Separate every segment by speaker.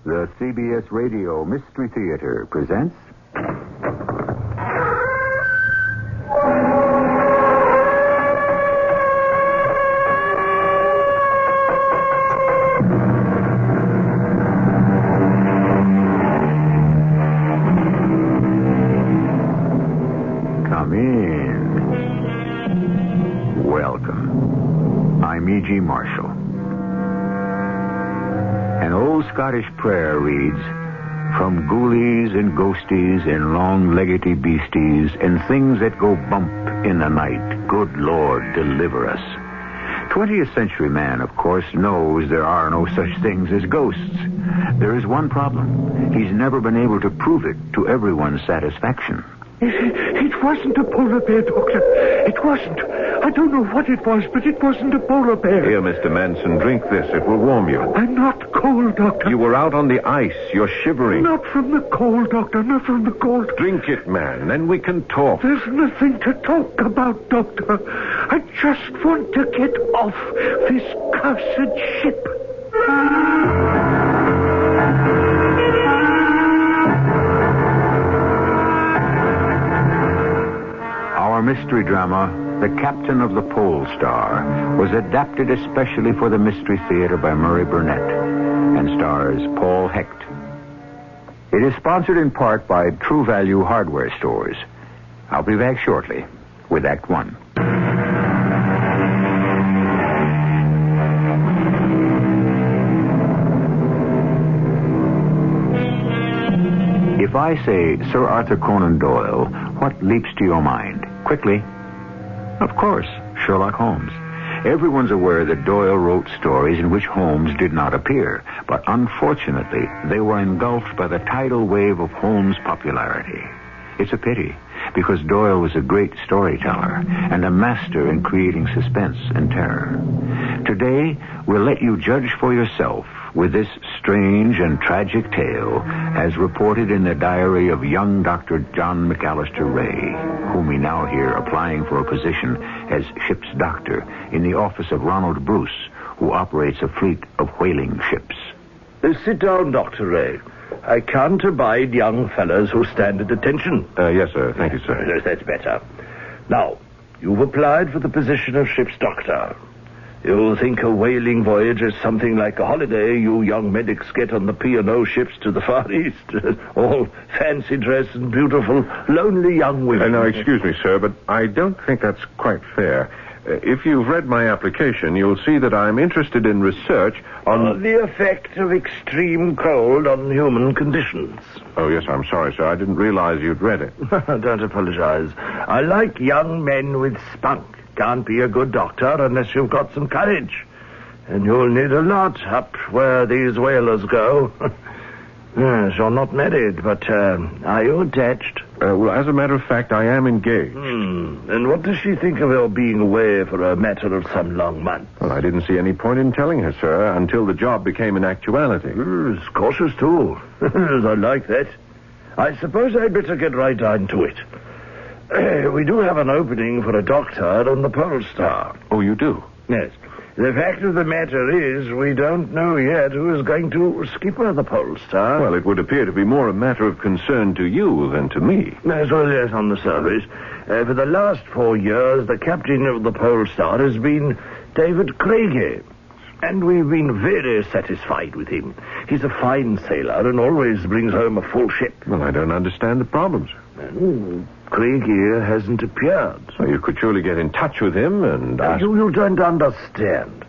Speaker 1: The CBS Radio Mystery Theater presents... Come in. Welcome. I'm E.G. Marshall. An old Scottish prayer reads, "From ghoulies and ghosties and long-leggedy beasties and things that go bump in the night, good Lord, deliver us." 20th century man, of course, knows there are no such things as ghosts. There is one problem. He's never been able to prove it to everyone's satisfaction.
Speaker 2: It wasn't a polar bear, Doctor. It wasn't. I don't know what it was, but it wasn't a polar bear.
Speaker 3: Here, Mr. Manson, drink this. It will warm you.
Speaker 2: I'm not cold, Doctor.
Speaker 3: You were out on the ice. You're shivering.
Speaker 2: Not from the cold, Doctor. Not from the cold.
Speaker 3: Drink it, man. Then we can talk.
Speaker 2: There's nothing to talk about, Doctor. I just want to get off this cursed ship.
Speaker 1: Our mystery drama, The Captain of the Polestar, was adapted especially for the Mystery Theater by Murray Burnett and stars Paul Hecht. It is sponsored in part by True Value Hardware Stores. I'll be back shortly with Act One. If I say Sir Arthur Conan Doyle, what leaps to your mind? Quickly. Of course, Sherlock Holmes. Everyone's aware that Doyle wrote stories in which Holmes did not appear, but unfortunately, they were engulfed by the tidal wave of Holmes' popularity. It's a pity, because Doyle was a great storyteller and a master in creating suspense and terror. Today, we'll let you judge for yourself with this strange and tragic tale as reported in the diary of young Dr. John McAllister Ray, whom we now hear applying for a position as ship's doctor in the office of Ronald Bruce, who operates a fleet of whaling ships.
Speaker 4: Sit down, Dr. Ray. I can't abide young fellows who stand at attention.
Speaker 3: Yes, sir. Thank you, sir.
Speaker 4: Yes, that's better. Now, you've applied for the position of ship's doctor. You think a whaling voyage is something like a holiday you young medics get on the P&O ships to the Far East. All fancy dress and beautiful, lonely young women.
Speaker 3: Now, excuse me, sir, but I don't think that's quite fair. If you've read my application, you'll see that I'm interested in research on...
Speaker 4: the effect of extreme cold on human conditions.
Speaker 3: Oh, yes, I'm sorry, sir. I didn't realize you'd read it.
Speaker 4: Don't apologize. I like young men with spunk. Can't be a good doctor unless you've got some courage. And you'll need a lot up where these whalers go. Yes, you're not married, but are you attached?
Speaker 3: Well, as a matter of fact, I am engaged.
Speaker 4: And what does she think of your being away for a matter of some long months?
Speaker 3: Well, I didn't see any point in telling her, sir, until the job became an actuality.
Speaker 4: It's cautious, too. I like that. I suppose I'd better get right on to it. We do have an opening for a doctor on the Polestar.
Speaker 3: Oh, you do?
Speaker 4: Yes. The fact of the matter is, we don't know yet who is going to skipper the Polestar.
Speaker 3: Well, it would appear to be more a matter of concern to you than to me.
Speaker 4: As well as on the surface. For the last 4 years, the captain of the Polestar has been David Craigie. And we've been very satisfied with him. He's a fine sailor and always brings home a full ship.
Speaker 3: Well, I don't understand the problems.
Speaker 4: Craigie hasn't appeared.
Speaker 3: Well, you could surely get in touch with him and ask...
Speaker 4: You don't understand.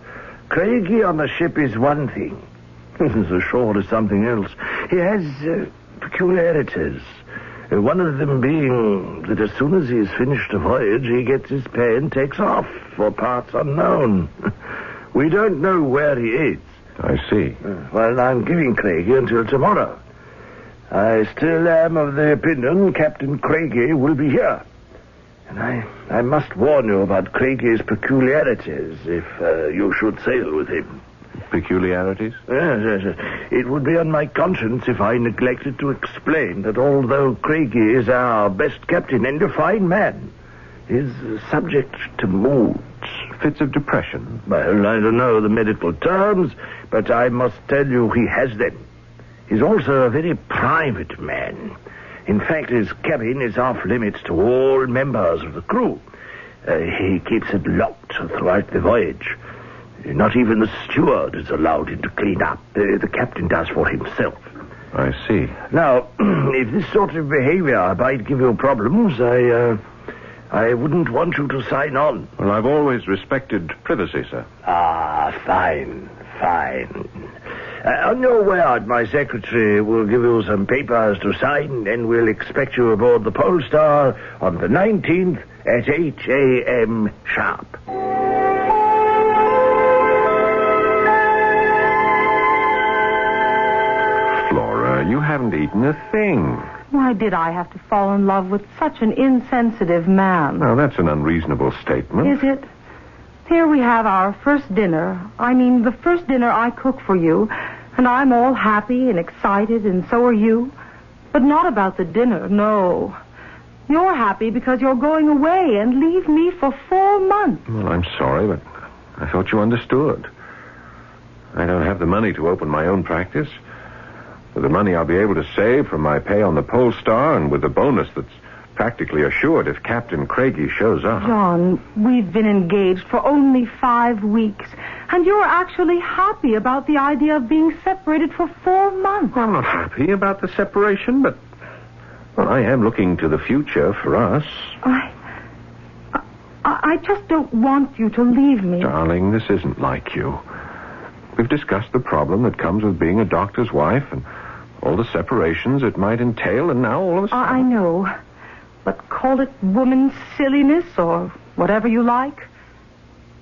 Speaker 4: Craigie on the ship is one thing. Ashore is something else. He has peculiarities. One of them being that as soon as he's finished a voyage, he gets his pay and takes off for parts unknown. We don't know where he is.
Speaker 3: I see.
Speaker 4: Well, I'm giving Craigie until tomorrow. I still am of the opinion Captain Craigie will be here. And I must warn you about Craigie's peculiarities if you should sail with him.
Speaker 3: Peculiarities?
Speaker 4: Yes. It would be on my conscience if I neglected to explain that although Craigie is our best captain and a fine man, is subject to moods.
Speaker 3: Fits of depression?
Speaker 4: Well, I don't know the medical terms, but I must tell you he has them. He's also a very private man. In fact, his cabin is off limits to all members of the crew. He keeps it locked throughout the voyage. Not even the steward is allowed in to clean up. The captain does for himself.
Speaker 3: I see.
Speaker 4: Now, if this sort of behavior might give you problems, I wouldn't want you to sign on.
Speaker 3: Well, I've always respected privacy, sir.
Speaker 4: Ah, fine. On your word, my secretary will give you some papers to sign, and we'll expect you aboard the Polestar on the 19th at 8 a.m. sharp.
Speaker 3: Flora, you haven't eaten a thing.
Speaker 5: Why did I have to fall in love with such an insensitive man?
Speaker 3: Now, that's an unreasonable statement.
Speaker 5: Is it? Here we have our first dinner. I mean, the first dinner I cook for you, and I'm all happy and excited, and so are you. But not about the dinner, no. You're happy because you're going away and leave me for 4 months.
Speaker 3: Well, I'm sorry, but I thought you understood. I don't have the money to open my own practice. With the money I'll be able to save from my pay on the Polestar, and with the bonus that's practically assured if Captain Craigie shows up.
Speaker 5: John, we've been engaged for only 5 weeks, and you're actually happy about the idea of being separated for 4 months.
Speaker 3: I'm not happy about the separation, but well, I am looking to the future for us.
Speaker 5: I just don't want you to leave me.
Speaker 3: Darling, this isn't like you. We've discussed the problem that comes with being a doctor's wife and all the separations it might entail, and now all of a sudden...
Speaker 5: I know. But call it woman's silliness or whatever you like.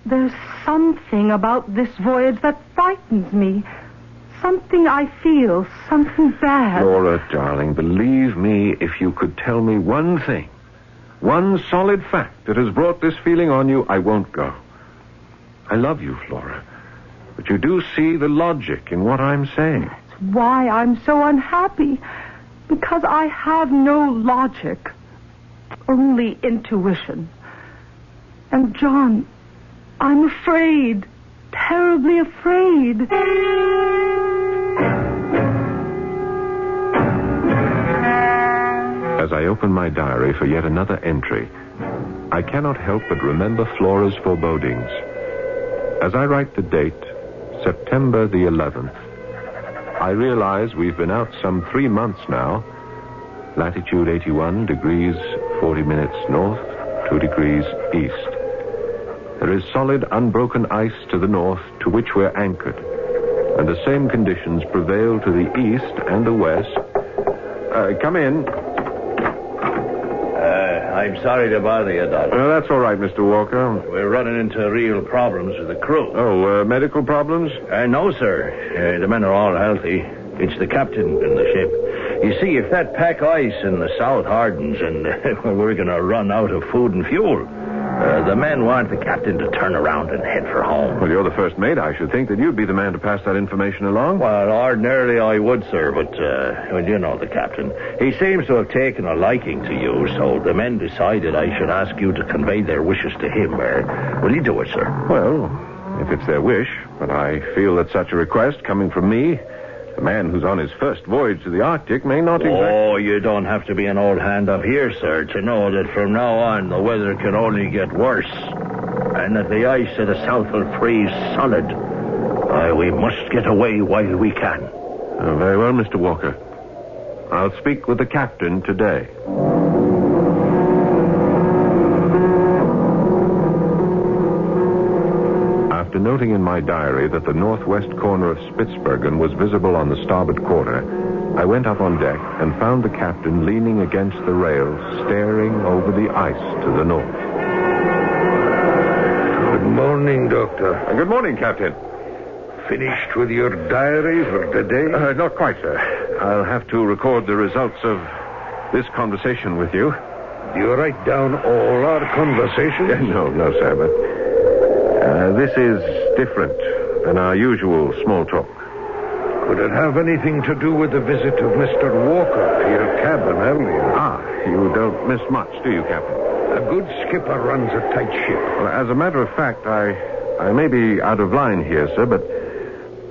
Speaker 5: There's something about this voyage that frightens me. Something I feel, something bad.
Speaker 3: Laura, darling, believe me, if you could tell me one thing, one solid fact that has brought this feeling on you, I won't go. I love you, Flora, but you do see the logic in what I'm saying.
Speaker 5: That's why I'm so unhappy, because I have no logic. Only intuition. And, John, I'm afraid. Terribly afraid.
Speaker 3: As I open my diary for yet another entry, I cannot help but remember Flora's forebodings. As I write the date, September the 11th, I realize we've been out some 3 months now. Latitude 81 degrees 40 minutes north, 2 degrees east. There is solid, unbroken ice to the north to which we're anchored, and the same conditions prevail to the east and the west. Come in.
Speaker 4: I'm sorry to bother you, Doctor.
Speaker 3: That's all right, Mr. Walker.
Speaker 4: We're running into real problems with the crew.
Speaker 3: Oh, medical problems?
Speaker 4: No, sir. The men are all healthy. It's the captain in the ship. You see, if that pack ice in the south hardens and we're going to run out of food and fuel, the men want the captain to turn around and head for home.
Speaker 3: Well, you're the first mate. I should think that you'd be the man to pass that information along.
Speaker 4: Well, ordinarily I would, sir, but, well, you know the captain. He seems to have taken a liking to you, so the men decided I should ask you to convey their wishes to him. Will you do it, sir?
Speaker 3: Well, if it's their wish, but I feel that such a request coming from me, a man who's on his first voyage to the Arctic, may not exactly...
Speaker 4: Oh, you don't have to be an old hand up here, sir, to know that from now on the weather can only get worse. And that the ice to the south will freeze solid. We must get away while we can.
Speaker 3: Very well, Mr. Walker. I'll speak with the captain today. After noting in my diary that the northwest corner of Spitzbergen was visible on the starboard quarter, I went up on deck and found the captain leaning against the rail, staring over the ice to the north.
Speaker 2: Good morning, Doctor.
Speaker 3: Good morning, Captain.
Speaker 2: Finished with your diary for today?
Speaker 3: Not quite, sir. I'll have to record the results of this conversation with you.
Speaker 2: Do you write down all our conversations?
Speaker 3: No, sir, but... this is different than our usual small talk.
Speaker 2: Could it have anything to do with the visit of Mr. Walker to your cabin earlier?
Speaker 3: You don't miss much, do you, Captain?
Speaker 2: A good skipper runs a tight ship.
Speaker 3: Well, as a matter of fact, I may be out of line here, sir, but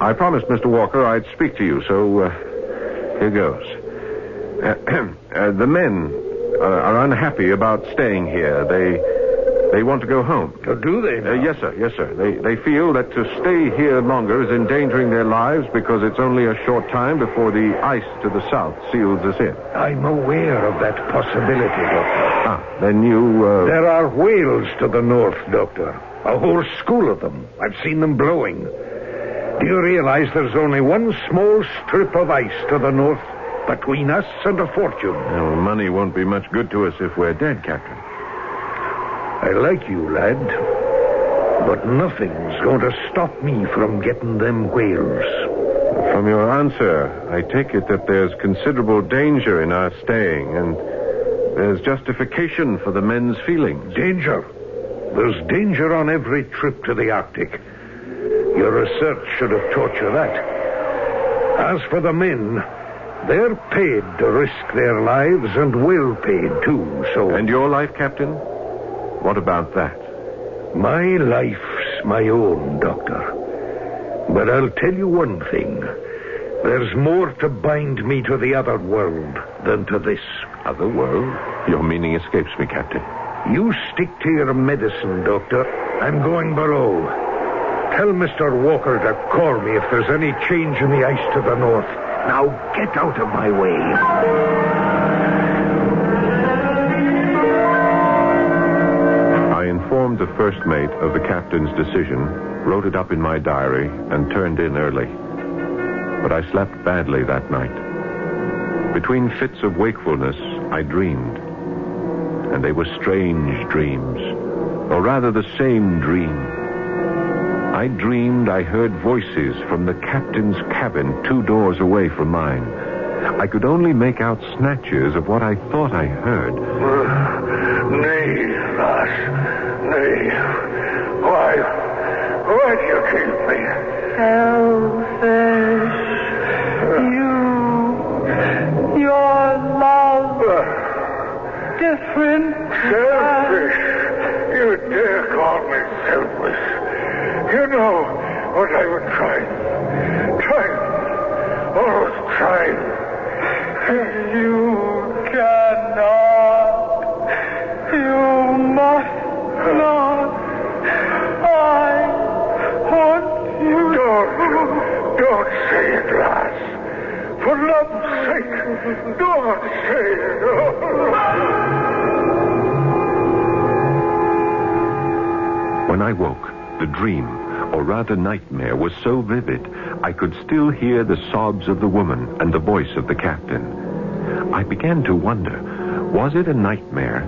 Speaker 3: I promised Mr. Walker I'd speak to you, so Here goes. The men are unhappy about staying here. They want to go home.
Speaker 2: Oh, do they now?
Speaker 3: Yes, sir. Yes, sir. They feel that to stay here longer is endangering their lives because it's only a short time before the ice to the south seals us in.
Speaker 2: I'm aware of that possibility, Doctor.
Speaker 3: Then you...
Speaker 2: There are whales to the north, Doctor. A whole school of them. I've seen them blowing. Do you realize there's only one small strip of ice to the north between us and a fortune?
Speaker 3: Well, money won't be much good to us if we're dead, Captain.
Speaker 2: I like you, lad. But nothing's going to stop me from getting them whales.
Speaker 3: From your answer, I take it that there's considerable danger in our staying, and there's justification for the men's feelings.
Speaker 2: Danger? There's danger on every trip to the Arctic. Your research should have taught you that. As for the men, they're paid to risk their lives and well paid, too, so...
Speaker 3: And your life, Captain? What about that?
Speaker 2: My life's my own, Doctor. But I'll tell you one thing. There's more to bind me to the other world than to this.
Speaker 3: Other world? Your meaning escapes me, Captain.
Speaker 2: You stick to your medicine, Doctor. I'm going below. Tell Mr. Walker to call me if there's any change in the ice to the north. Now get out of my way.
Speaker 3: I informed the first mate of the captain's decision, wrote it up in my diary, and turned in early. But I slept badly that night. Between fits of wakefulness, I dreamed. And they were strange dreams, or rather the same dream. I dreamed I heard voices from the captain's cabin 2 doors away from mine. I could only make out snatches of what I thought I heard.
Speaker 2: Nay, lass, nay. Why do you keep me?
Speaker 5: Selfish. Your love. Different.
Speaker 2: Selfish. You dare call me selfish. You know what I would try. Always trying.
Speaker 5: You cannot. You must not. I want you.
Speaker 2: Don't say it, lass. For love's sake, don't say it.
Speaker 3: When I woke, the dream, or rather nightmare, was so vivid, I could still hear the sobs of the woman and the voice of the captain. I began to wonder, was it a nightmare?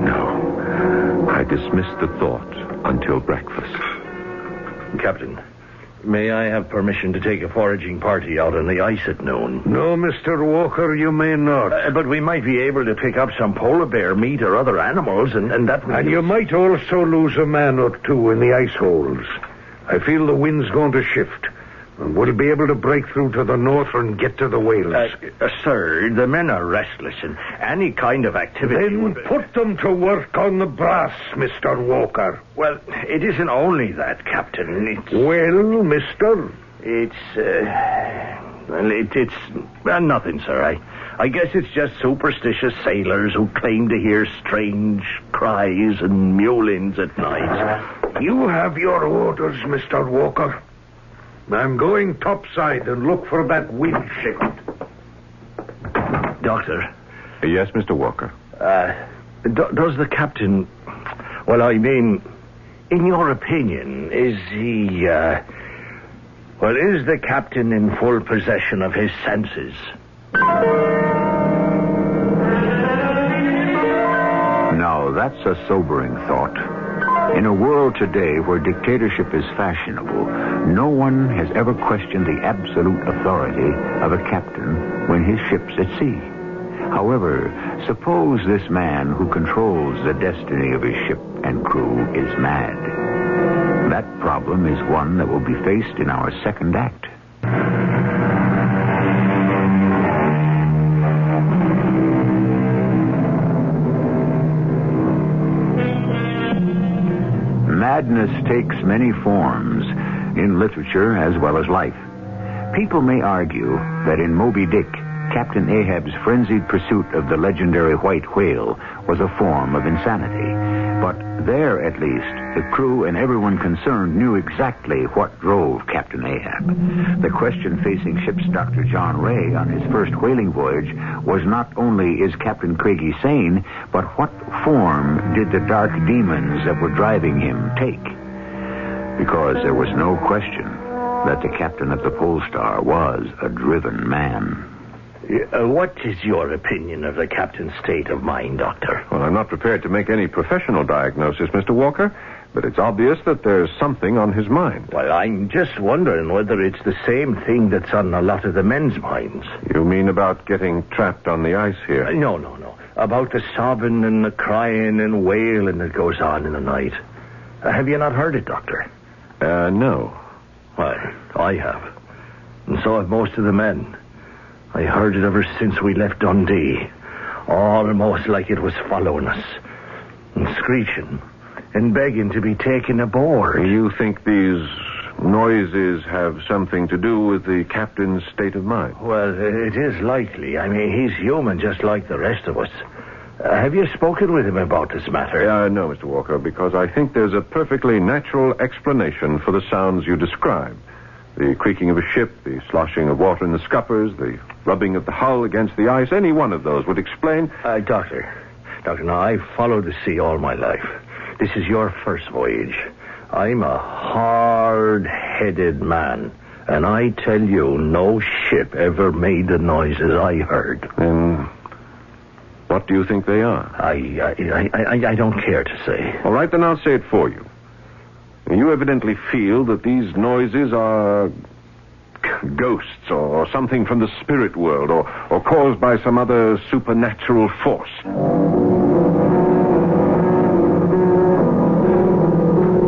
Speaker 3: No. I dismissed the thought until breakfast.
Speaker 4: Captain, may I have permission to take a foraging party out on the ice at noon?
Speaker 2: No, Mr. Walker, you may not.
Speaker 4: But we might be able to pick up some polar bear meat or other animals, and that would...
Speaker 2: And you might also lose a man or two in the ice holes. I feel the wind's going to shift, and we'll be able to break through to the north and get to the whales.
Speaker 4: Sir, the men are restless, and any kind of activity...
Speaker 2: Then put them to work on the brass, Mr. Walker.
Speaker 4: Well, it isn't only that, Captain. It's...
Speaker 2: Well, mister?
Speaker 4: It's nothing, sir. I guess it's just superstitious sailors who claim to hear strange cries and mewlings at night.
Speaker 2: You have your orders, Mr. Walker. I'm going topside and look for that wind shift.
Speaker 4: Doctor?
Speaker 3: Yes, Mr. Walker?
Speaker 4: Does the captain... Well, I mean, in your opinion, is he... is the captain in full possession of his senses?
Speaker 1: Now, that's a sobering thought. In a world today where dictatorship is fashionable, no one has ever questioned the absolute authority of a captain when his ship's at sea. However, suppose this man who controls the destiny of his ship and crew is mad. That problem is one that will be faced in our second act. Madness takes many forms in literature as well as life. People may argue that in Moby Dick, Captain Ahab's frenzied pursuit of the legendary white whale was a form of insanity. But there, at least, the crew and everyone concerned knew exactly what drove Captain Ahab. The question facing ship's Dr. John Ray on his first whaling voyage was not only is Captain Craigie sane, but what form did the dark demons that were driving him take? Because there was no question that the captain of the Polestar was a driven man.
Speaker 4: What is your opinion of the captain's state of mind, Doctor?
Speaker 3: Well, I'm not prepared to make any professional diagnosis, Mr. Walker, but it's obvious that there's something on his mind.
Speaker 4: Well, I'm just wondering whether it's the same thing that's on a lot of the men's minds.
Speaker 3: You mean about getting trapped on the ice here?
Speaker 4: No. About the sobbing and the crying and wailing that goes on in the night. Have you not heard it, Doctor?
Speaker 3: No.
Speaker 4: Well, I have. And so have most of the men. I heard it ever since we left Dundee. Almost like it was following us. And screeching. And begging to be taken aboard.
Speaker 3: You think these noises have something to do with the captain's state of mind?
Speaker 4: Well, it is likely. I mean, he's human just like the rest of us. Have you spoken with him about this matter?
Speaker 3: No, Mr. Walker, because I think there's a perfectly natural explanation for the sounds you describe. The creaking of a ship, the sloshing of water in the scuppers, the rubbing of the hull against the ice, any one of those would explain...
Speaker 4: Doctor, now, I've followed the sea all my life. This is your first voyage. I'm a hard-headed man, and I tell you, no ship ever made the noises I heard.
Speaker 3: And what do you think they are?
Speaker 4: I don't care to say.
Speaker 3: All right, then I'll say it for you. You evidently feel that these noises are ghosts or something from the spirit world or caused by some other supernatural force.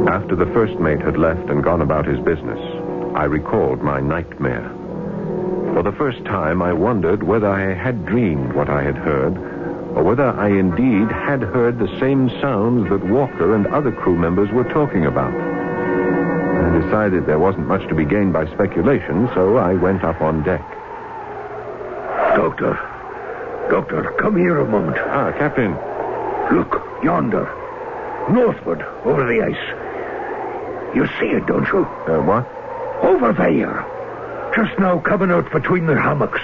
Speaker 3: After the first mate had left and gone about his business, I recalled my nightmare. For the first time, I wondered whether I had dreamed what I had heard, or whether I indeed had heard the same sounds that Walker and other crew members were talking about. I decided there wasn't much to be gained by speculation, so I went up on deck.
Speaker 2: Doctor, come here a moment.
Speaker 3: Captain.
Speaker 2: Look, yonder. Northward, over the ice. You see it, don't you?
Speaker 3: What?
Speaker 2: Over there. Just now coming out between the hammocks.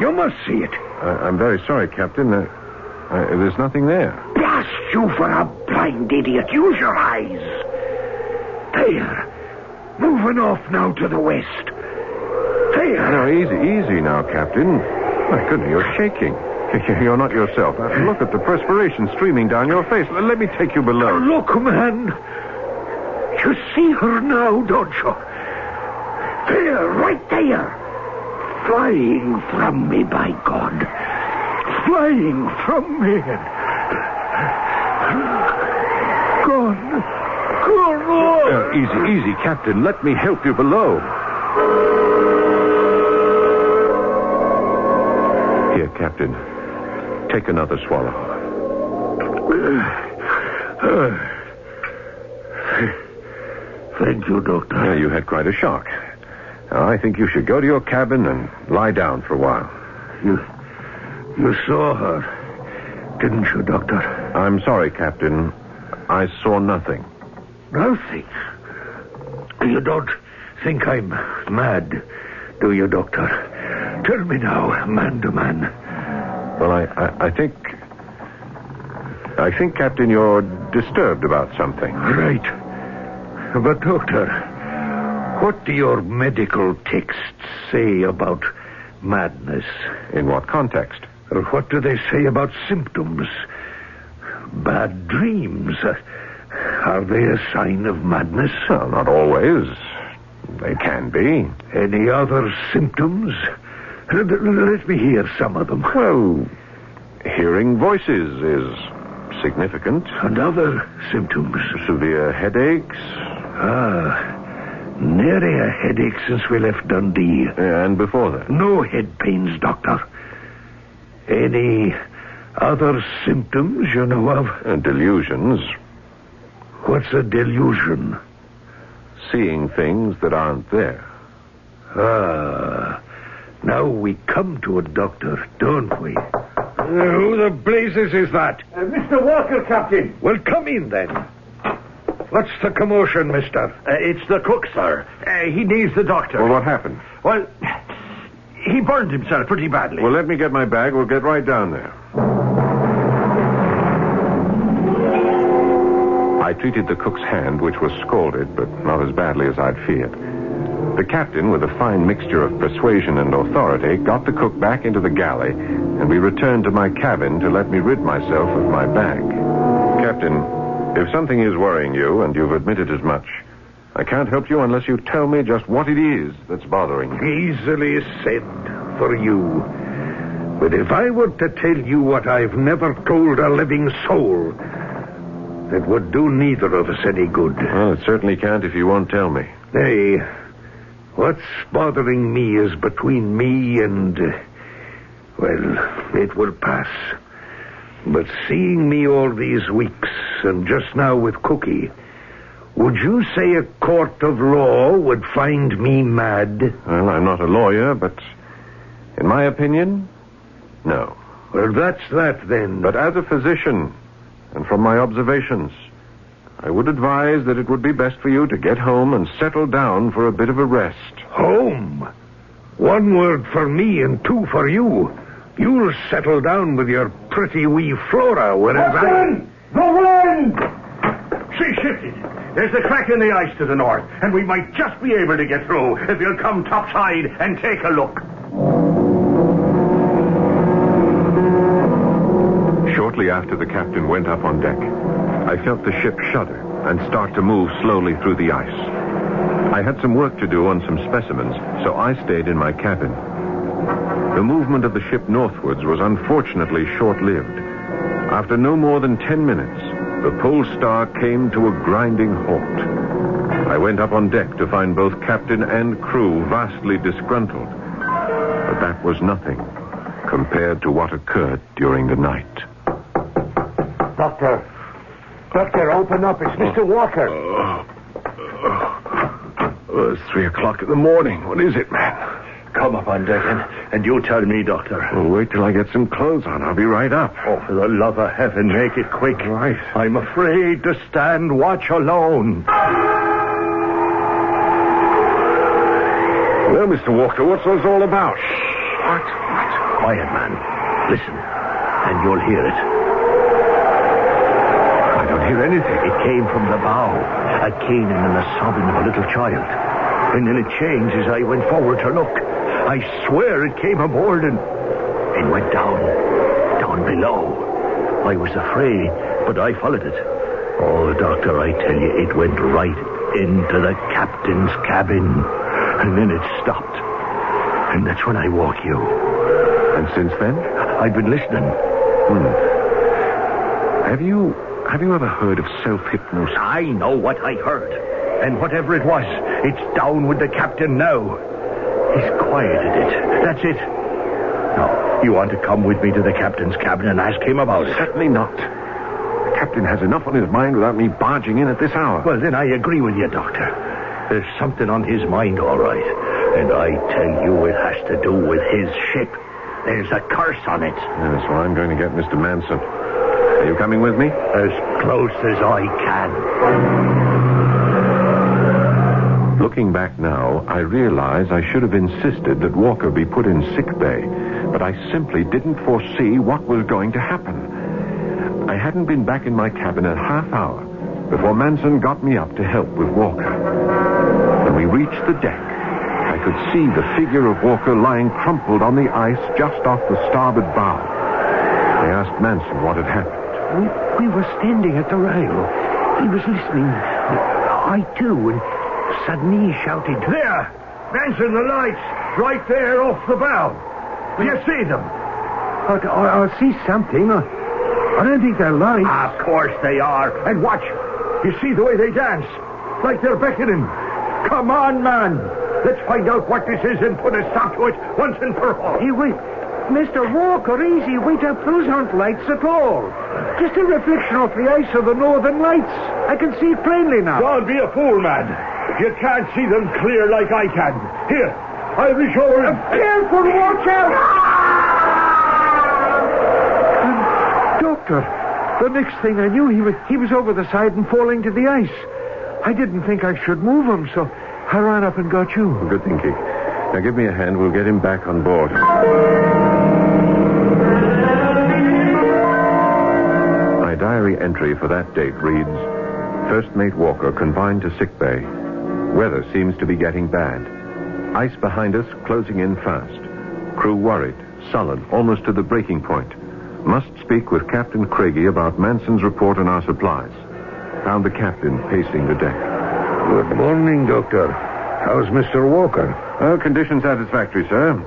Speaker 2: You must see it.
Speaker 3: I'm very sorry, Captain. There's nothing there.
Speaker 2: Blast you for a blind idiot. Use your eyes. There. Moving off now to the west. There.
Speaker 3: No, easy now, Captain. My goodness, you're shaking. You're not yourself. Look at the perspiration streaming down your face. Let me take you below.
Speaker 2: Look, man. You see her now, don't you? There, right there. Flying from me, by God. Flying from me. Gone.
Speaker 3: Easy, Captain. Let me help you below. Here, Captain. Take another swallow.
Speaker 2: Thank you, Doctor.
Speaker 3: You had quite a shock. Now, I think you should go to your cabin and lie down for a while.
Speaker 2: You saw her, didn't you, Doctor?
Speaker 3: I'm sorry, Captain. I saw nothing.
Speaker 2: Nothing? You don't think I'm mad, do you, Doctor? Tell me now, man to man.
Speaker 3: Well, I think, Captain, you're disturbed about something.
Speaker 2: Right. But, Doctor, what do your medical texts say about madness?
Speaker 3: In what context?
Speaker 2: Or what do they say about symptoms? Bad dreams. Are they a sign of madness?
Speaker 3: Well, not always. They can be.
Speaker 2: Any other symptoms? Let me hear some of them.
Speaker 3: Well, hearing voices is significant.
Speaker 2: And other symptoms?
Speaker 3: Severe headaches.
Speaker 2: Nary a headache since we left Dundee.
Speaker 3: And before that?
Speaker 2: No head pains, Doctor. Any other symptoms you know of?
Speaker 3: Delusions.
Speaker 2: What's a delusion?
Speaker 3: Seeing things that aren't there.
Speaker 2: Now we come to it, Doctor, don't we? Who the blazes is that?
Speaker 4: Mr. Walker, Captain.
Speaker 2: Well, come in, then. What's the commotion, mister?
Speaker 4: It's the cook, sir. He needs the doctor.
Speaker 3: Well, what happened?
Speaker 4: Well, he burned himself pretty badly.
Speaker 3: Well, let me get my bag. We'll get right down there. I treated the cook's hand, which was scalded, but not as badly as I'd feared. The captain, with a fine mixture of persuasion and authority, got the cook back into the galley, and we returned to my cabin to let me rid myself of my bag. Captain, if something is worrying you, and you've admitted as much, I can't help you unless you tell me just what it is that's bothering you.
Speaker 2: Easily said for you. But if I were to tell you what I've never told a living soul, that would do neither of us any good.
Speaker 3: Well, it certainly can't if you won't tell me.
Speaker 2: Hey, what's bothering me is between me and... well, it will pass. But seeing me all these weeks, and just now with Cookie, would you say a court of law would find me mad?
Speaker 3: Well, I'm not a lawyer, but in my opinion, no.
Speaker 2: Well, that's that, then.
Speaker 3: But as a physician, and from my observations, I would advise that it would be best for you to get home and settle down for a bit of a rest.
Speaker 2: Home? One word for me and two for you. You'll settle down with your pretty wee Flora, whereas
Speaker 4: The wind! She shifted. There's a crack in the ice to the north, and we might just be able to get through if you'll come topside and take a look.
Speaker 3: Shortly after the captain went up on deck, I felt the ship shudder and start to move slowly through the ice. I had some work to do on some specimens, so I stayed in my cabin. The movement of the ship northwards was unfortunately short-lived. After no more than 10 minutes, the Polestar came to a grinding halt. I went up on deck to find both captain and crew vastly disgruntled. But that was nothing compared to what occurred during the night.
Speaker 4: Doctor, open up. It's Mr. Walker.
Speaker 3: It's 3 o'clock in the morning. What is it, man?
Speaker 4: Come up on deck and you tell me, Doctor.
Speaker 3: Well, wait till I get some clothes on. I'll be right up.
Speaker 4: Oh, for the love of heaven, make it quick.
Speaker 3: Right.
Speaker 4: I'm afraid to stand watch alone.
Speaker 3: Well, Mr. Walker, what's this all about?
Speaker 4: What? Quiet, man. Listen, and you'll hear it.
Speaker 3: I don't hear anything.
Speaker 4: It came from the bow, a keening and a sobbing of a little child. And then it changed as I went forward to look. I swear it came aboard and went down below. I was afraid, but I followed it. Oh, Doctor, I tell you, it went right into the captain's cabin. And then it stopped. And that's when I woke you.
Speaker 3: And since then?
Speaker 4: I've been listening.
Speaker 3: Have you ever heard of self-hypnosis?
Speaker 4: I know what I heard. And whatever it was, it's down with the captain now. He's quieted it. That's it. Now, you want to come with me to the captain's cabin and ask him about it?
Speaker 3: Certainly not. The captain has enough on his mind without me barging in at this hour.
Speaker 4: Well, then I agree with you, Doctor. There's something on his mind, all right. And I tell you, it has to do with his ship. There's a curse on it.
Speaker 3: Yes, well, I'm going to get Mr. Manson. Are you coming with me?
Speaker 4: As close as I can.
Speaker 3: Looking back now, I realize I should have insisted that Walker be put in sick bay, but I simply didn't foresee what was going to happen. I hadn't been back in my cabin a half hour before Manson got me up to help with Walker. When we reached the deck, I could see the figure of Walker lying crumpled on the ice just off the starboard bow. I asked Manson what had happened.
Speaker 2: We were standing at the rail. He was listening. I, too, and suddenly he shouted,
Speaker 4: There! Manson, the lights! Right there off the bow. Do you see them?
Speaker 2: I see something. I don't think they're lights.
Speaker 4: Of course they are. And watch. You see the way they dance? Like they're beckoning. Come on, man. Let's find out what this is and put a stop to it once and for all.
Speaker 2: Hey, wait. Mr. Walker, easy. Wait up. Those aren't lights at all. Just a reflection off the ice of the northern lights. I can see it plainly now.
Speaker 4: Don't be a fool, man. You can't see them clear like I can. Here,
Speaker 2: Irish over.
Speaker 6: Careful, watch out!
Speaker 2: Doctor, the next thing I knew, he was over the side and falling to the ice. I didn't think I should move him, so I ran up and got you.
Speaker 3: Good thinking. Now give me a hand. We'll get him back on board. My diary entry for that date reads, First Mate Walker confined to sickbay. Weather seems to be getting bad. Ice behind us, closing in fast. Crew worried, sullen, almost to the breaking point. Must speak with Captain Craigie about Manson's report on our supplies. Found the captain pacing the deck.
Speaker 2: Good morning, Doctor. How's Mr. Walker?
Speaker 3: Oh, condition satisfactory, sir.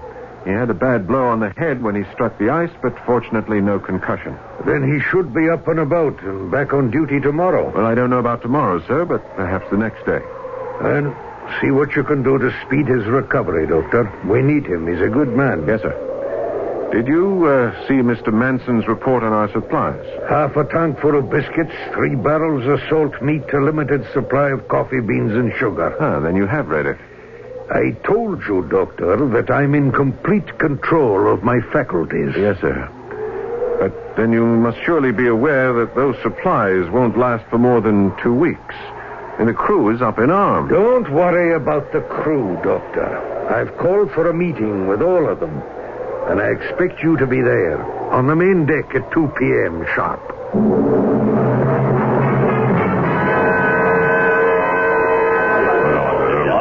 Speaker 3: He had a bad blow on the head when he struck the ice, but fortunately no concussion.
Speaker 2: Then he should be up and about and back on duty tomorrow.
Speaker 3: Well, I don't know about tomorrow, sir, but perhaps the next day.
Speaker 2: And see what you can do to speed his recovery, Doctor. We need him. He's a good man.
Speaker 3: Yes, sir. Did you see Mr. Manson's report on our supplies?
Speaker 2: Half a tank full of biscuits, 3 barrels of salt meat, a limited supply of coffee beans and sugar.
Speaker 3: Ah, then you have read it.
Speaker 2: I told you, Doctor, that I'm in complete control of my faculties.
Speaker 3: Yes, sir. But then you must surely be aware that those supplies won't last for more than 2 weeks. And the crew is up in arms.
Speaker 2: Don't worry about the crew, Doctor. I've called for a meeting with all of them. And I expect you to be there, on the main deck at 2 p.m. sharp.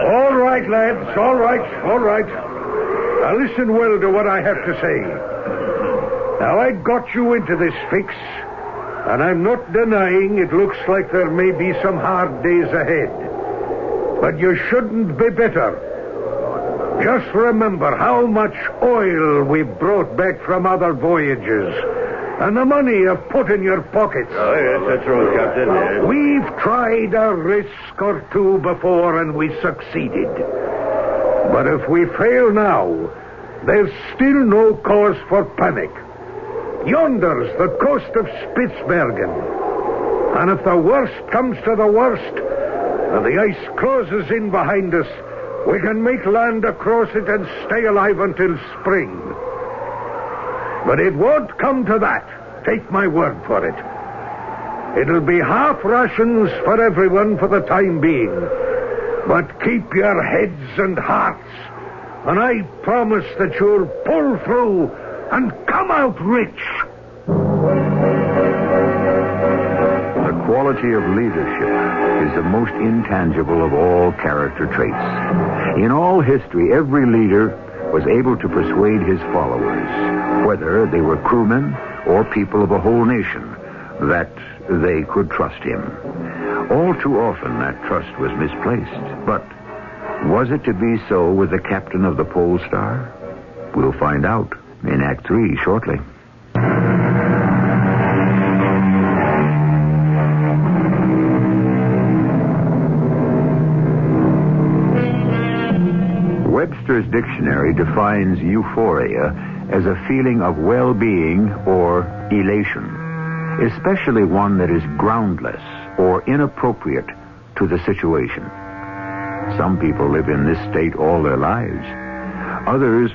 Speaker 2: All right, lads, all right. Now listen well to what I have to say. Now, I got you into this fix, and I'm not denying it looks like there may be some hard days ahead. But you shouldn't be bitter. Just remember how much oil we've brought back from other voyages, and the money you've put in your pockets.
Speaker 4: Oh, yes, that's right, Captain. Yes.
Speaker 2: We've tried a risk or two before, and we succeeded. But if we fail now, there's still no cause for panic. Yonder's the coast of Spitsbergen. And if the worst comes to the worst, and the ice closes in behind us, we can make land across it and stay alive until spring. But it won't come to that. Take my word for it. It'll be half rations for everyone for the time being. But keep your heads and hearts, and I promise that you'll pull through and come out rich.
Speaker 1: The quality of leadership is the most intangible of all character traits. In all history, every leader was able to persuade his followers, whether they were crewmen or people of a whole nation, that they could trust him. All too often, that trust was misplaced. But was it to be so with the captain of the Polestar? We'll find out in Act 3 shortly. Webster's dictionary defines euphoria as a feeling of well-being or elation, especially one that is groundless or inappropriate to the situation. Some people live in this state all their lives. Others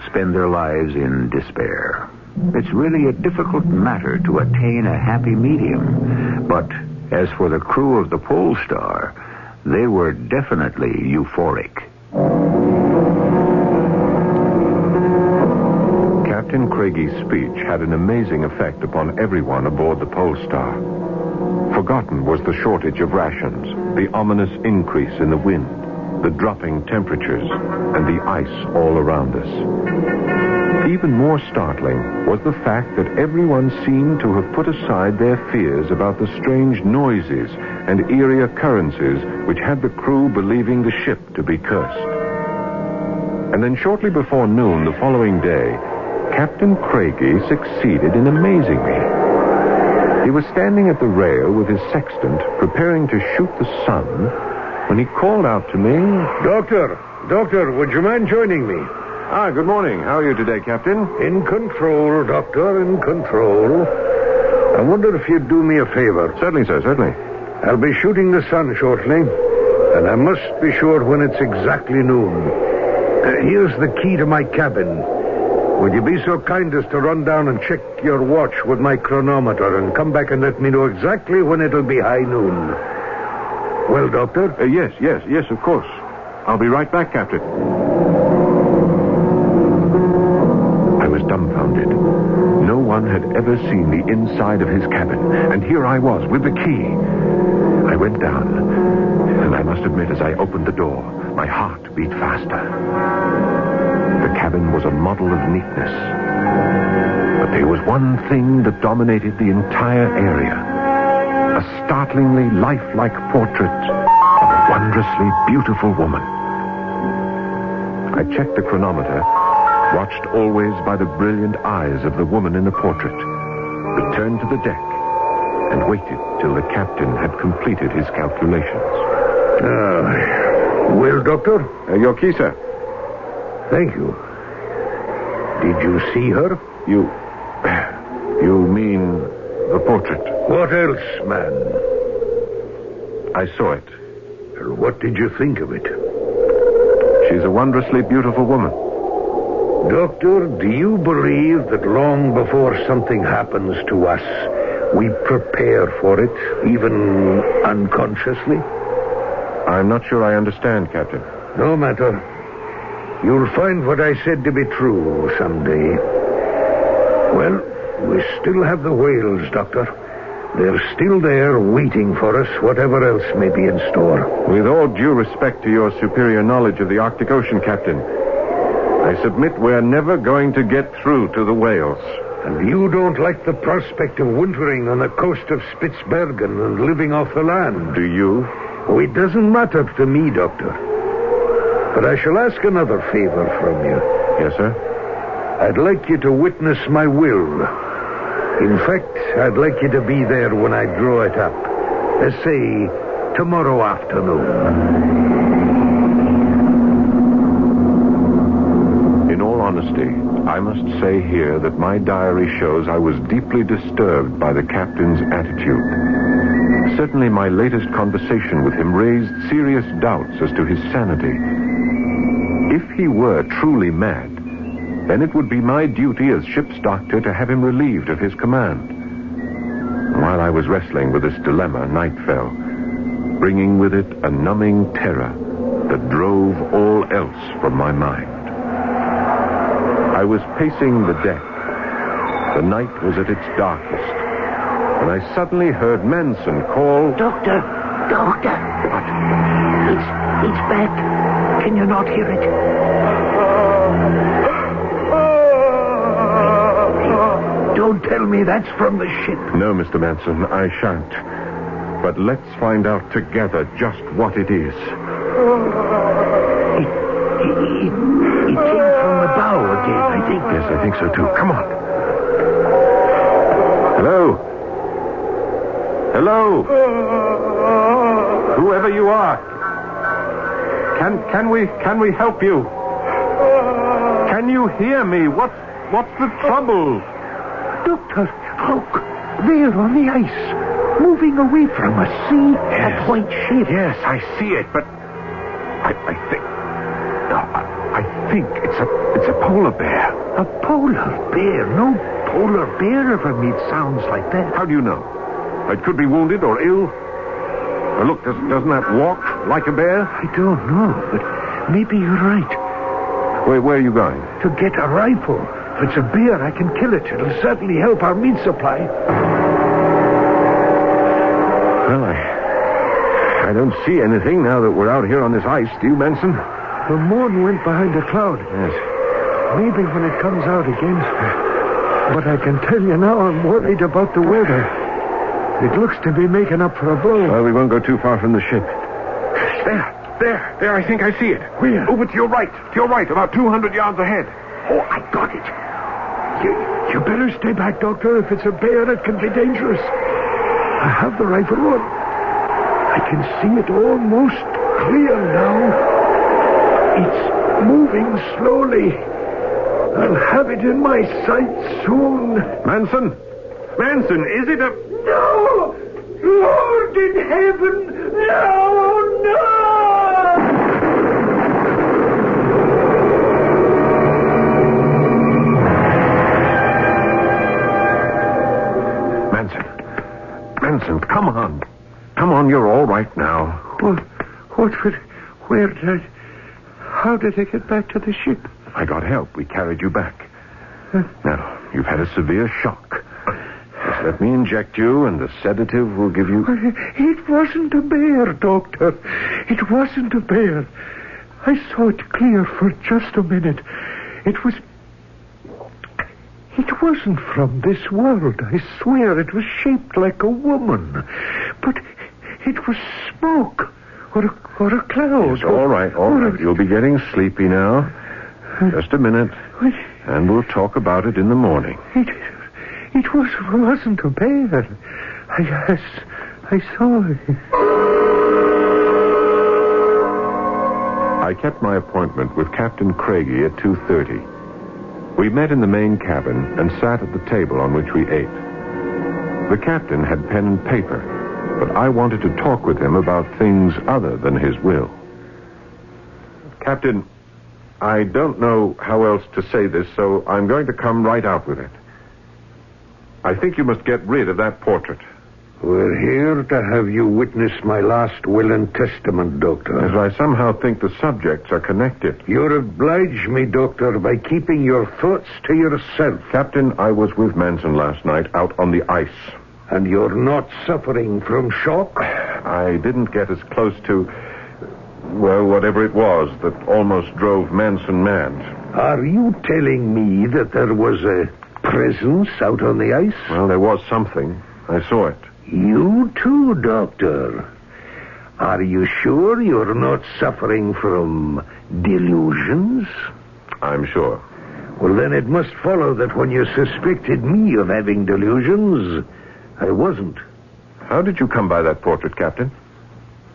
Speaker 1: spend their lives in despair. It's really a difficult matter to attain a happy medium. But as for the crew of the Polestar, they were definitely euphoric.
Speaker 3: Captain Craigie's speech had an amazing effect upon everyone aboard the Polestar. Forgotten was the shortage of rations, the ominous increase in the wind, the dropping temperatures, and the ice all around us. Even more startling was the fact that everyone seemed to have put aside their fears about the strange noises and eerie occurrences which had the crew believing the ship to be cursed. And then shortly before noon the following day, Captain Craigie succeeded in amazing me. He was standing at the rail with his sextant, preparing to shoot the sun, when he called out to me,
Speaker 2: Doctor, would you mind joining me?
Speaker 3: Ah, good morning. How are you today, Captain?
Speaker 2: In control, Doctor, in control. I wonder if you'd do me a favor.
Speaker 3: Certainly, sir, certainly.
Speaker 2: I'll be shooting the sun shortly, and I must be sure when it's exactly noon. Here's the key to my cabin. Would you be so kind as to run down and check your watch with my chronometer and come back and let me know exactly when it'll be high noon? Well, Doctor?
Speaker 3: Yes, of course. I'll be right back, Captain. I was dumbfounded. No one had ever seen the inside of his cabin, and here I was with the key. I went down, and I must admit, as I opened the door, my heart beat faster. The cabin was a model of neatness. But there was one thing that dominated the entire area. A startlingly lifelike portrait of a wondrously beautiful woman. I checked the chronometer, watched always by the brilliant eyes of the woman in the portrait, returned to the deck, and waited till the captain had completed his calculations.
Speaker 2: Well, Doctor?
Speaker 3: Your key, sir.
Speaker 2: Thank you. Did you see her?
Speaker 3: You mean the portrait?
Speaker 2: What else, man?
Speaker 3: I saw it.
Speaker 2: Well, what did you think of it?
Speaker 3: She's a wondrously beautiful woman.
Speaker 2: Doctor, do you believe that long before something happens to us, we prepare for it, even unconsciously?
Speaker 3: I'm not sure I understand, Captain.
Speaker 2: No matter. You'll find what I said to be true someday. Well, we still have the whales, Doctor. They're still there waiting for us, whatever else may be in store.
Speaker 3: With all due respect to your superior knowledge of the Arctic Ocean, Captain, I submit we're never going to get through to the whales.
Speaker 2: And you don't like the prospect of wintering on the coast of Spitsbergen and living off the land?
Speaker 3: Do you?
Speaker 2: Oh, it doesn't matter to me, Doctor. But I shall ask another favor from you.
Speaker 3: Yes, sir?
Speaker 2: I'd like you to witness my will. In fact, I'd like you to be there when I draw it up. Let's say, tomorrow afternoon.
Speaker 3: In all honesty, I must say here that my diary shows I was deeply disturbed by the captain's attitude. Certainly my latest conversation with him raised serious doubts as to his sanity. If he were truly mad, then it would be my duty as ship's doctor to have him relieved of his command. While I was wrestling with this dilemma, night fell, bringing with it a numbing terror that drove all else from my mind. I was pacing the deck. The night was at its darkest, when I suddenly heard Manson call...
Speaker 6: Doctor!
Speaker 3: What?
Speaker 6: It's back. Can you not hear it?
Speaker 2: Don't tell me that's from the ship.
Speaker 3: No, Mr. Manson, I shan't. But let's find out together just what it is.
Speaker 6: It came from the bow again, I think.
Speaker 3: Yes, I think so, too. Come on. Hello? Hello? Whoever you are. Can we help you? Can you hear me? What's the trouble?
Speaker 6: Doctor, look. There on the ice. Moving away from us. See?
Speaker 3: Yes.
Speaker 6: That white shape.
Speaker 3: Yes, I see it, but I think it's a polar bear.
Speaker 6: A polar bear? No polar bear ever made sounds like that.
Speaker 3: How do you know? It could be wounded or ill. Or look, doesn't that walk like a bear?
Speaker 6: I don't know, but maybe you're right.
Speaker 3: Where are you going?
Speaker 6: To get a rifle. If it's a bear, I can kill it. It'll certainly help our meat supply.
Speaker 3: Well, I don't see anything now that we're out here on this ice. Do you, Manson?
Speaker 6: The moon went behind a cloud.
Speaker 3: Yes.
Speaker 6: Maybe when it comes out again. But I can tell you now I'm worried about the weather. It looks to be making up for a blow.
Speaker 3: Well, we won't go too far from the ship. There, I think I see it.
Speaker 6: Where?
Speaker 3: Over to your right, about 200 yards ahead.
Speaker 6: Oh, I got it. You better stay back, Doctor. If it's a bear, it can be dangerous. I have the rifle on. I can see it almost clear now. It's moving slowly. I'll have it in my sight soon.
Speaker 3: Manson, is it a...
Speaker 6: No! Lord in heaven! No!
Speaker 3: come on. Come on, you're all right now.
Speaker 6: How did I get back to the ship?
Speaker 3: I got help. We carried you back. Now, you've had a severe shock. Just let me inject you, and the sedative will give you...
Speaker 6: It wasn't a bear, Doctor. It wasn't a bear. I saw it clear for just a minute. It wasn't from this world. I swear it was shaped like a woman. But it was smoke or a cloud.
Speaker 3: It's all right. You'll be getting sleepy now. Just a minute. And we'll talk about it in the morning.
Speaker 6: It wasn't a bear. I saw it.
Speaker 3: I kept my appointment with Captain Craigie at 2:30. We met in the main cabin and sat at the table on which we ate. The captain had pen and paper, but I wanted to talk with him about things other than his will. Captain, I don't know how else to say this, so I'm going to come right out with it. I think you must get rid of that portrait.
Speaker 2: We're here to have you witness my last will and testament, Doctor.
Speaker 3: As I somehow think the subjects are connected.
Speaker 2: You'll oblige me, Doctor, by keeping your thoughts to yourself.
Speaker 3: Captain, I was with Manson last night out on the ice.
Speaker 2: And you're not suffering from shock?
Speaker 3: I didn't get as close to, well, whatever it was that almost drove Manson mad.
Speaker 2: Are you telling me that there was a presence out on the ice?
Speaker 3: Well, there was something. I saw it.
Speaker 2: You too, Doctor. Are you sure you're not suffering from delusions?
Speaker 3: I'm sure.
Speaker 2: Well, then it must follow that when you suspected me of having delusions, I wasn't.
Speaker 3: How did you come by that portrait, Captain?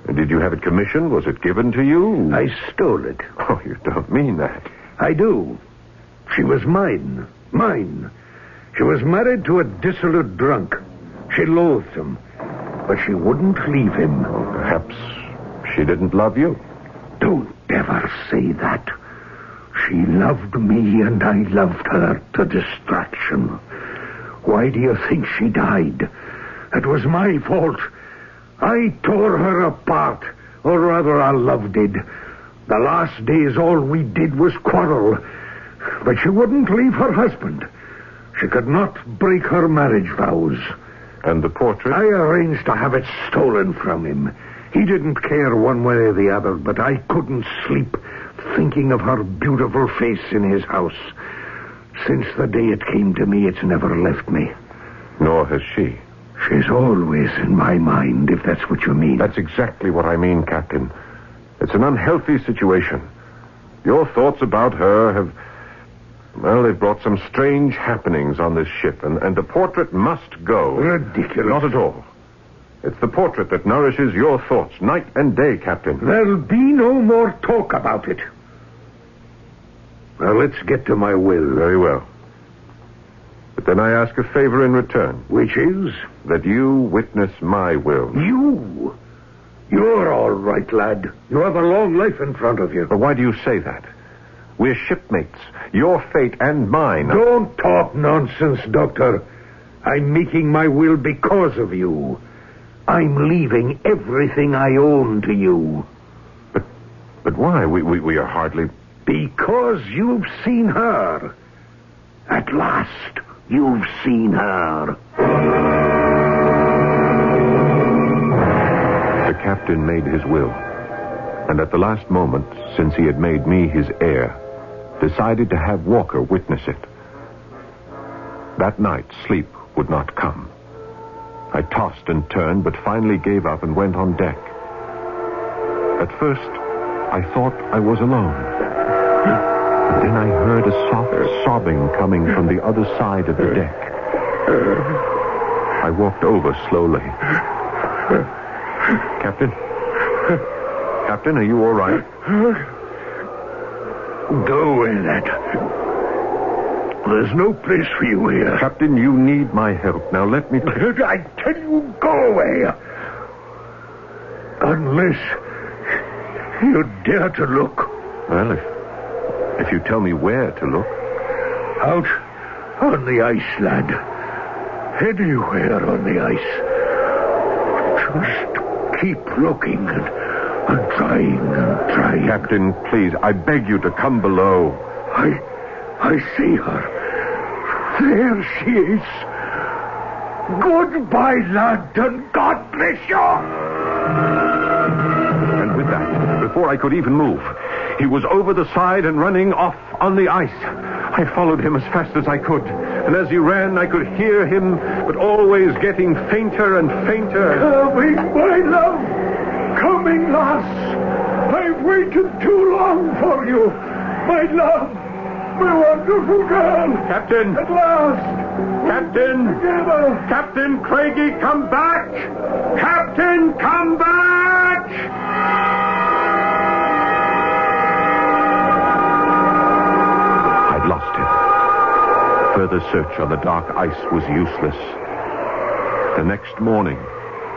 Speaker 3: Did you have it commissioned? Was it given to you?
Speaker 2: I stole it.
Speaker 3: Oh, you don't mean that.
Speaker 2: I do. She was mine. Mine. She was married to a dissolute drunk. She loathed him, but she wouldn't leave him.
Speaker 3: Oh, perhaps she didn't love you.
Speaker 2: Don't ever say that. She loved me and I loved her to distraction. Why do you think she died? It was my fault. I tore her apart, or rather our love did. The last days all we did was quarrel, but she wouldn't leave her husband. She could not break her marriage vows.
Speaker 3: And the portrait?
Speaker 2: I arranged to have it stolen from him. He didn't care one way or the other, but I couldn't sleep thinking of her beautiful face in his house. Since the day it came to me, it's never left me.
Speaker 3: Nor has she.
Speaker 2: She's always in my mind, if that's what you mean.
Speaker 3: That's exactly what I mean, Captain. It's an unhealthy situation. Your thoughts about her have... Well, they've brought some strange happenings on this ship, and the portrait must go.
Speaker 2: Ridiculous.
Speaker 3: Not at all. It's the portrait that nourishes your thoughts night and day, Captain.
Speaker 2: There'll be no more talk about it. Now, let's get to my will.
Speaker 3: Very well. But then I ask a favor in return.
Speaker 2: Which is?
Speaker 3: That you witness my will.
Speaker 2: You? You're all right, lad. You have a long life in front of you.
Speaker 3: But why do you say that? We're shipmates. Your fate and mine.
Speaker 2: Don't talk nonsense, Doctor. I'm making my will because of you. I'm leaving everything I own to you.
Speaker 3: But why? We are hardly...
Speaker 2: Because you've seen her. At last, you've seen her.
Speaker 3: The captain made his will. And at the last moment, since he had made me his heir, decided to have Walker witness it. That night, sleep would not come. I tossed and turned, but finally gave up and went on deck. At first, I thought I was alone. But then I heard a soft sobbing coming from the other side of the deck. I walked over slowly. Captain? Captain, are you all right?
Speaker 2: Go away, lad. There's no place for you here.
Speaker 3: Captain, you need my help. Now let me...
Speaker 2: I tell you, go away. Unless you dare to look.
Speaker 3: Well, if you tell me where to look.
Speaker 2: Out on the ice, lad. Anywhere on the ice. must keep looking and trying and trying.
Speaker 3: Captain, please, I beg you to come below.
Speaker 2: I see her. There she is. Goodbye, lad, and God bless you.
Speaker 3: And with that, before I could even move, he was over the side and running off on the ice. I followed him as fast as I could. And as he ran, I could hear him, but always getting fainter and fainter.
Speaker 2: Coming, my love. Coming, lass. I've waited too long for you. My love. My wonderful girl.
Speaker 3: Captain.
Speaker 2: At last.
Speaker 3: Captain.
Speaker 2: Together.
Speaker 3: Captain Craigie, come back. Captain, come back. I'd lost him. Further search on the dark ice was useless. The next morning,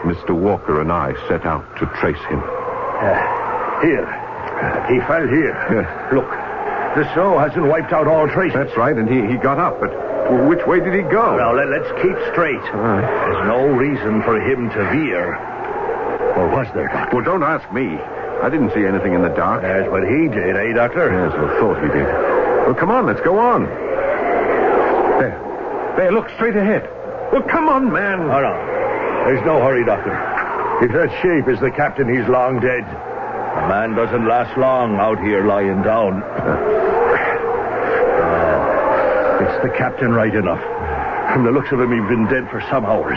Speaker 3: Mr. Walker and I set out to trace him.
Speaker 4: Here. He fell here. Look, the snow hasn't wiped out all traces.
Speaker 3: That's right, and he got up, but which way did he go?
Speaker 4: Now, let's keep straight. There's no reason for him to veer. Or was there, Doctor?
Speaker 3: Well, don't ask me. I didn't see anything in the dark.
Speaker 4: That's what he did, eh, Doctor?
Speaker 3: Yes, I thought he did. Well, come on, let's go on. There, look, straight ahead. Well, come on, man.
Speaker 4: Oh, no. There's no hurry, Doctor. If that shape is the captain, he's long dead. A man doesn't last long out here lying down. It's the captain right enough. From the looks of him, he's been dead for some hours.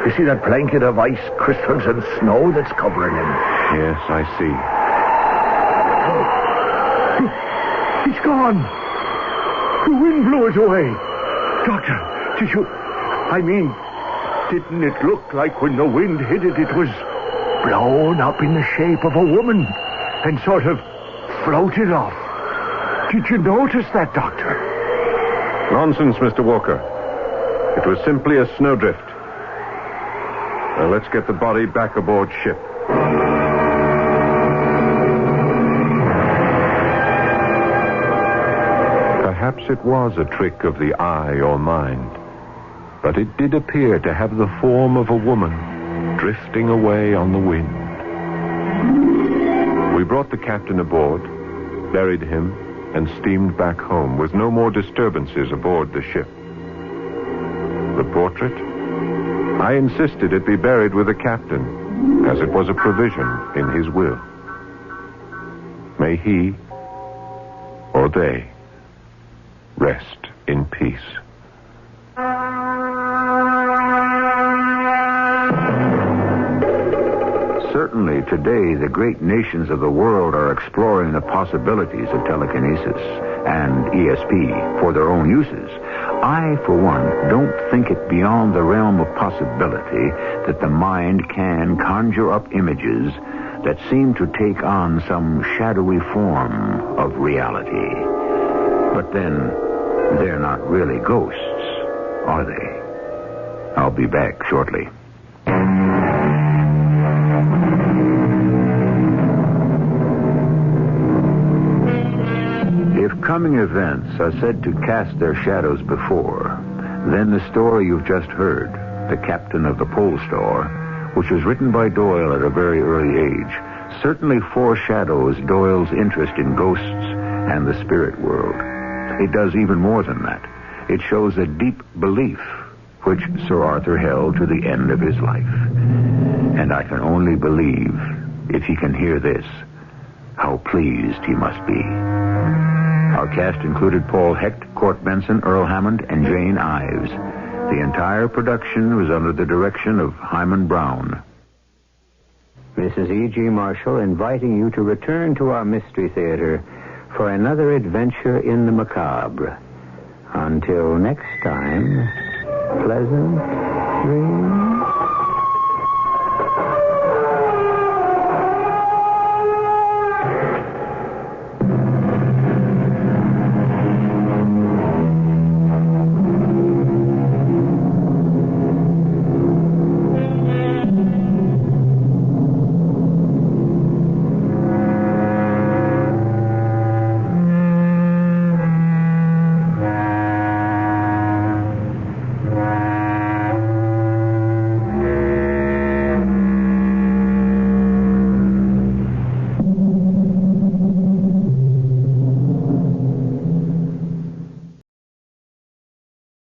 Speaker 4: You see that blanket of ice crystals and snow that's covering him?
Speaker 3: Yes, I see.
Speaker 2: He's gone. The wind blew it away. Doctor, didn't it look like when the wind hit it, it was blown up in the shape of a woman and sort of floated off? Did you notice that, Doctor?
Speaker 3: Nonsense, Mr. Walker. It was simply a snowdrift. Now, let's get the body back aboard ship. Perhaps it was a trick of the eye or mind, but it did appear to have the form of a woman drifting away on the wind. We brought the captain aboard, buried him, and steamed back home with no more disturbances aboard the ship. The portrait? I insisted it be buried with the captain, as it was a provision in his will. May he, or they, rest in peace.
Speaker 1: Certainly today, the great nations of the world are exploring the possibilities of telekinesis and ESP for their own uses. I, for one, don't think it beyond the realm of possibility that the mind can conjure up images that seem to take on some shadowy form of reality. But then, they're not really ghosts, are they? I'll be back shortly. If coming events are said to cast their shadows before, then the story you've just heard, The Captain of the Polestar, which was written by Doyle at a very early age, certainly foreshadows Doyle's interest in ghosts and the spirit world. It does even more than that. It shows a deep belief which Sir Arthur held to the end of his life. And I can only believe, if he can hear this, how pleased he must be. Our cast included Paul Hecht, Court Benson, Earl Hammond, and Jane Ives. The entire production was under the direction of Himan Brown. This is E.G. Marshall inviting you to return to our Mystery Theater for another adventure in the macabre. Until next time, pleasant dreams.